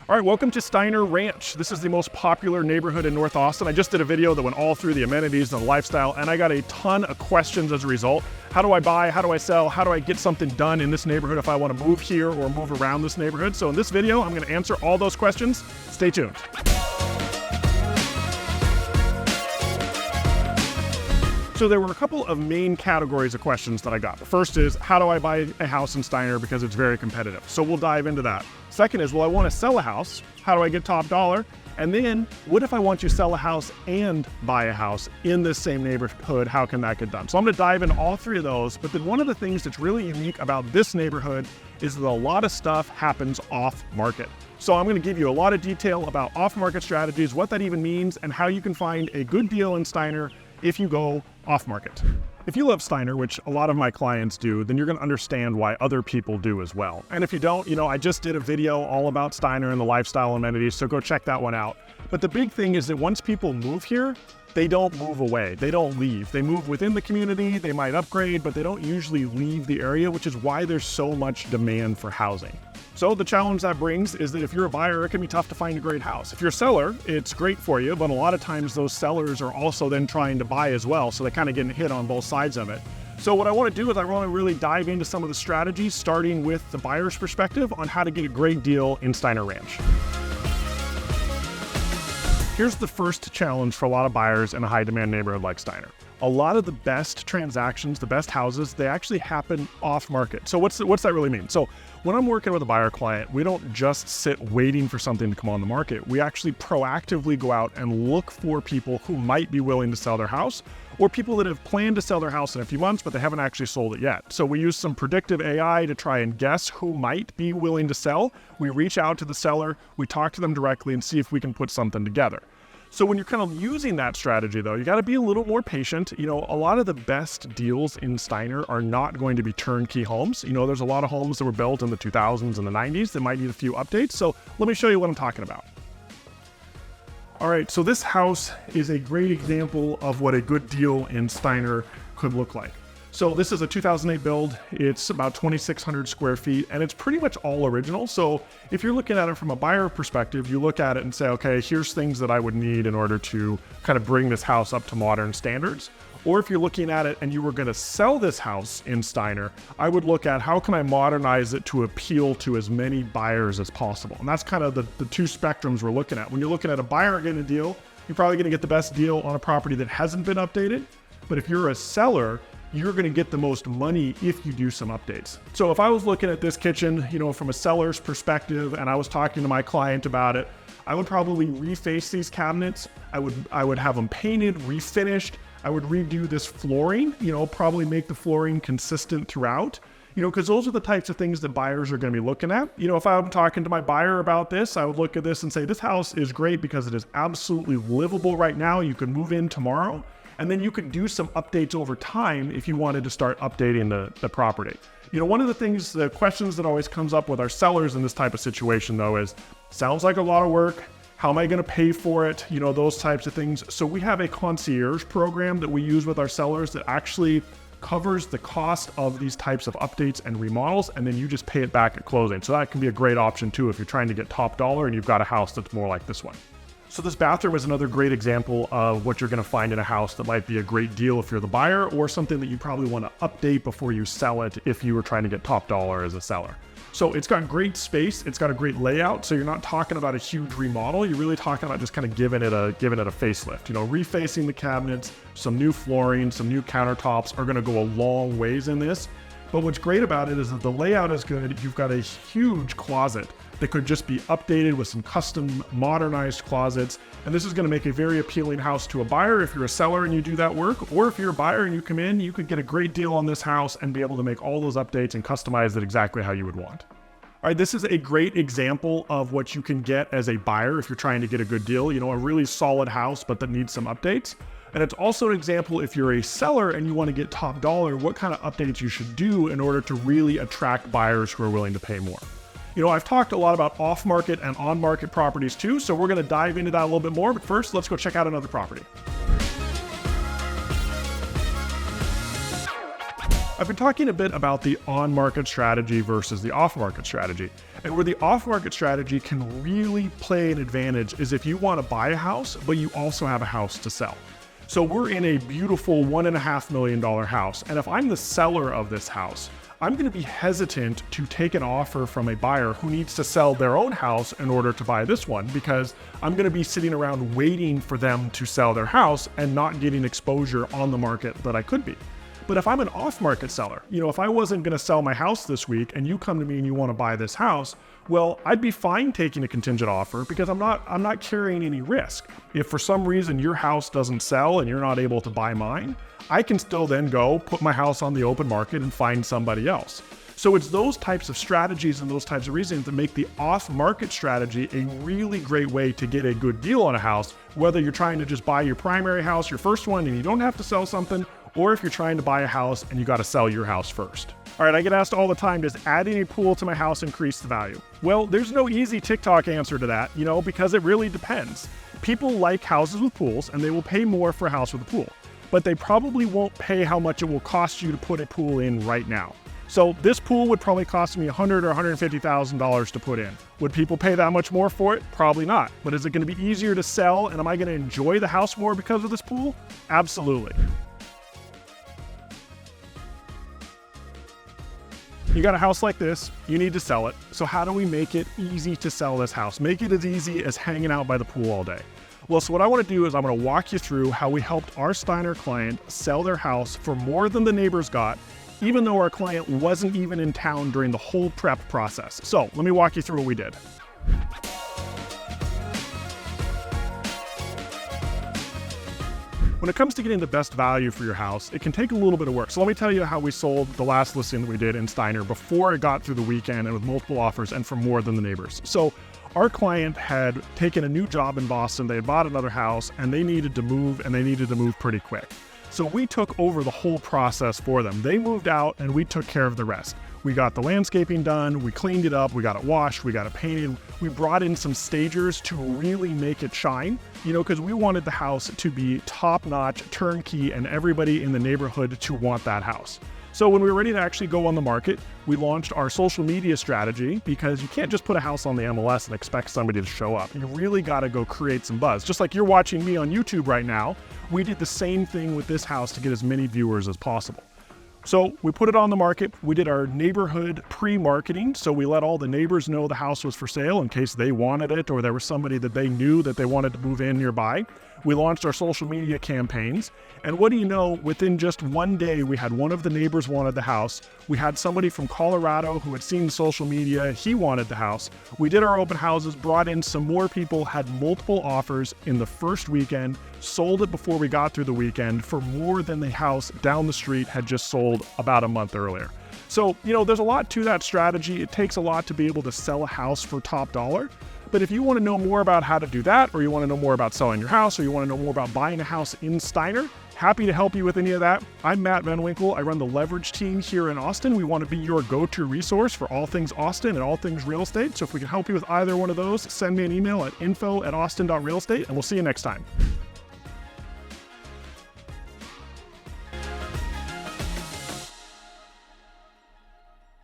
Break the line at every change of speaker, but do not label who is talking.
All right, welcome to Steiner Ranch. This is the most popular neighborhood in North Austin. I just did a video that went all through the amenities and the lifestyle, and I got a ton of questions as a result. How do I buy? How do I sell? How do I get something done in this neighborhood if I want to move here or move around this neighborhood? So in this video, I'm going to answer all those questions. Stay tuned. So there were a couple of main categories of questions that I got. The first is, how do I buy a house in Steiner because it's very competitive? So we'll dive into that. Second is, well, I want to sell a house. How do I get top dollar? And then, what if I want to sell a house and buy a house in this same neighborhood? How can that get done? So I'm going to dive into all three of those. But then one of the things that's really unique about this neighborhood is that a lot of stuff happens off market. So I'm going to give you a lot of detail about off-market strategies, what that even means, and how you can find a good deal in Steiner if you go off market. If you love Steiner, which a lot of my clients do, then you're going to understand why other people do as well. And if you don't, I just did a video all about Steiner and the lifestyle amenities, so go check that one out. But the big thing is that once people move here, they don't move away. They don't leave. They move within the community, they might upgrade, but they don't usually leave the area, which is why there's so much demand for housing. So the challenge that brings is that if you're a buyer, it can be tough to find a great house. If you're a seller, it's great for you, but a lot of times those sellers are also then trying to buy as well, so they're kind of getting hit on both sides of it. So what I want to do is I want to really dive into some of the strategies, starting with the buyer's perspective on how to get a great deal in Steiner Ranch. Here's the first challenge for a lot of buyers in a high demand neighborhood like Steiner. A lot of the best transactions, the best houses, they actually happen off market. So what's that really mean? So when I'm working with a buyer client, we don't just sit waiting for something to come on the market. We actually proactively go out and look for people who might be willing to sell their house, or people that have planned to sell their house in a few months, but they haven't actually sold it yet. So we use some predictive AI to try and guess who might be willing to sell. We reach out to the seller, we talk to them directly and see if we can put something together. So when you're kind of using that strategy though, you got to be a little more patient. A lot of the best deals in Steiner are not going to be turnkey homes. There's a lot of homes that were built in the 2000s and the 90s that might need a few updates. So let me show you what I'm talking about. All right, so this house is a great example of what a good deal in Steiner could look like. So this is a 2008 build. It's about 2,600 square feet, and it's pretty much all original. So if you're looking at it from a buyer perspective, you look at it and say, okay, here's things that I would need in order to kind of bring this house up to modern standards. Or if you're looking at it and you were going to sell this house in Steiner, I would look at how can I modernize it to appeal to as many buyers as possible. And that's kind of the two spectrums we're looking at. When you're looking at a buyer getting a deal, you're probably going to get the best deal on a property that hasn't been updated. But if you're a seller, you're going to get the most money if you do some updates. So if I was looking at this kitchen, from a seller's perspective, and I was talking to my client about it, I would probably reface these cabinets. I would have them painted, refinished. I would redo this flooring, probably make the flooring consistent throughout, because those are the types of things that buyers are going to be looking at. If I'm talking to my buyer about this, I would look at this and say, this house is great because it is absolutely livable right now. You can move in tomorrow. And then you could do some updates over time if you wanted to start updating the property. One of the questions that always comes up with our sellers in this type of situation though is, sounds like a lot of work. How am I going to pay for it? Those types of things. So we have a concierge program that we use with our sellers that actually covers the cost of these types of updates and remodels, and then you just pay it back at closing. So that can be a great option too if you're trying to get top dollar and you've got a house that's more like this one. So this bathroom is another great example of what you're going to find in a house that might be a great deal if you're the buyer, or something that you probably want to update before you sell it if you were trying to get top dollar as a seller. So it's got great space, it's got a great layout, so you're not talking about a huge remodel, you're really talking about just kind of giving it a facelift. Refacing the cabinets, some new flooring, some new countertops are going to go a long ways in this. But what's great about it is that the layout is good. You've got a huge closet that could just be updated with some custom modernized closets. And this is going to make a very appealing house to a buyer if you're a seller and you do that work, or if you're a buyer and you come in, you could get a great deal on this house and be able to make all those updates and customize it exactly how you would want. All right, this is a great example of what you can get as a buyer if you're trying to get a good deal, a really solid house, but that needs some updates. And it's also an example if you're a seller and you want to get top dollar, what kind of updates you should do in order to really attract buyers who are willing to pay more. I've talked a lot about off-market and on-market properties too, so we're going to dive into that a little bit more. But first, let's go check out another property. I've been talking a bit about the on-market strategy versus the off-market strategy. And where the off-market strategy can really play an advantage is if you want to buy a house, but you also have a house to sell. So we're in a beautiful $1.5 million house. And if I'm the seller of this house, I'm going to be hesitant to take an offer from a buyer who needs to sell their own house in order to buy this one, because I'm going to be sitting around waiting for them to sell their house and not getting exposure on the market that I could be. But if I'm an off-market seller, if I wasn't going to sell my house this week and you come to me and you want to buy this house, well, I'd be fine taking a contingent offer because I'm not carrying any risk. If for some reason your house doesn't sell and you're not able to buy mine, I can still then go put my house on the open market and find somebody else. So it's those types of strategies and those types of reasons that make the off-market strategy a really great way to get a good deal on a house, whether you're trying to just buy your primary house, your first one, and you don't have to sell something, or if you're trying to buy a house and you got to sell your house first. All right, I get asked all the time, does adding a pool to my house increase the value? Well, there's no easy TikTok answer to that, because it really depends. People like houses with pools and they will pay more for a house with a pool, but they probably won't pay how much it will cost you to put a pool in right now. So this pool would probably cost me $100,000 or $150,000 to put in. Would people pay that much more for it? Probably not. But is it going to be easier to sell, and am I going to enjoy the house more because of this pool? Absolutely. You got a house like this, you need to sell it. So how do we make it easy to sell this house? Make it as easy as hanging out by the pool all day. Well, so what I want to do is I'm going to walk you through how we helped our Steiner client sell their house for more than the neighbors got, even though our client wasn't even in town during the whole prep process. So let me walk you through what we did. When it comes to getting the best value for your house, it can take a little bit of work. So let me tell you how we sold the last listing that we did in Steiner before it got through the weekend and with multiple offers and for more than the neighbors. So our client had taken a new job in Boston, they had bought another house, and they needed to move, and they needed to move pretty quick. So we took over the whole process for them. They moved out and we took care of the rest. We got the landscaping done, we cleaned it up, we got it washed, we got it painted. We brought in some stagers to really make it shine, because we wanted the house to be top-notch, turnkey, and everybody in the neighborhood to want that house. So when we were ready to actually go on the market, we launched our social media strategy, because you can't just put a house on the MLS and expect somebody to show up. You really got to go create some buzz. Just like you're watching me on YouTube right now, we did the same thing with this house to get as many viewers as possible. So we put it on the market. We did our neighborhood pre-marketing. So we let all the neighbors know the house was for sale in case they wanted it or there was somebody that they knew that they wanted to move in nearby. We launched our social media campaigns. And what do you know, within just one day, we had one of the neighbors wanted the house. We had somebody from Colorado who had seen social media, he wanted the house. We did our open houses, brought in some more people, had multiple offers in the first weekend, sold it before we got through the weekend for more than the house down the street had just sold about a month earlier. So, there's a lot to that strategy. It takes a lot to be able to sell a house for top dollar. But if you want to know more about how to do that, or you want to know more about selling your house, or you want to know more about buying a house in Steiner, happy to help you with any of that. I'm Matt Van Winkle. I run the Leverage team here in Austin. We want to be your go-to resource for all things Austin and all things real estate. So if we can help you with either one of those, send me an email at info@austin.realestate, and we'll see you next time.